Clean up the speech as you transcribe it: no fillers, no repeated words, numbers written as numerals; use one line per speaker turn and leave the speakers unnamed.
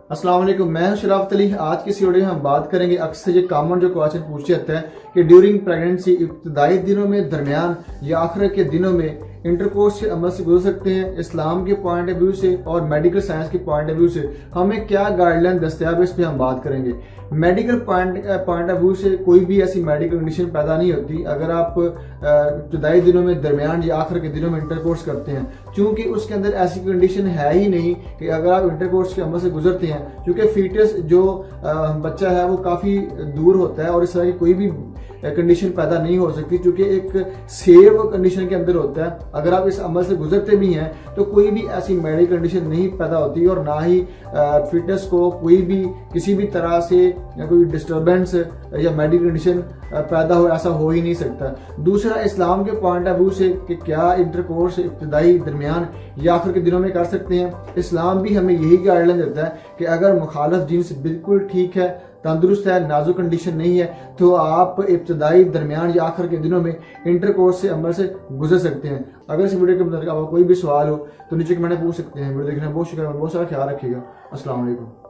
अस्सलाम वालेकुम, मैं हूं शराफत अली। आज की इस वीडियो में हम बात करेंगे, अक्सर ये कॉमन जो क्वेश्चन पूछे जाते हैं कि ड्यूरिंग प्रेगनेंसी इब्तदाई दिनों में, दरमियान या आखिर के दिनों में इंटरकोर्स के अमल से गुजर सकते हैं। इस्लाम के पॉइंट ऑफ व्यू से और मेडिकल साइंस के पॉइंट ऑफ व्यू से हमें क्या गाइडलाइन दस्तयाब है, इस पर हम बात करेंगे। मेडिकल पॉइंट ऑफ व्यू से कोई भी ऐसी मेडिकल कंडीशन पैदा नहीं होती अगर आप इब्तदाई दिनों में, दरमियान या आखिर के दिनों में इंटरकोर्स करते हैं, क्योंकि उसके अंदर ऐसी कंडीशन है ही नहीं कि अगर आप इंटरकोर्स के अमल से गुजरते हैं, क्योंकि फीटस जो बच्चा है वो काफ़ी दूर होता है और इस तरह की कोई भी कंडीशन पैदा नहीं हो सकती, क्योंकि एक सेव कंडीशन के अंदर होता है। अगर आप इस अमल से गुजरते भी हैं तो कोई भी ऐसी मेडिकल कंडीशन नहीं पैदा होती और ना ही फिटनेस को कोई भी किसी भी तरह से कोई डिस्टर्बेंस या मेडिकल कंडीशन पैदा हो, ऐसा हो ही नहीं सकता। दूसरा, इस्लाम के पॉइंट ऑफ व्यू से कि क्या इंटरकोर्स इब्तदाई, दरमियान या आखिर के दिनों में कर सकते हैं, इस्लाम भी हमें यही गाइडलाइन देता है कि अगर मुखालफ जिन्स बिल्कुल ठीक है, तंदुरुस्त है, नाजुक कंडीशन नहीं है, तो आप इब्तदाई, दरमियान या आखिर के दिनों में इंटरकोर्स से अमल से गुजर सकते हैं। अगर इस वीडियो के मतलब आपको कोई भी सवाल हो तो नीचे कमेंट में पूछ सकते हैं। वीडियो देखने बहुत शुक्रिया, बहुत सारा ख्याल रखिएगा। अस्सलाम वालेकुम।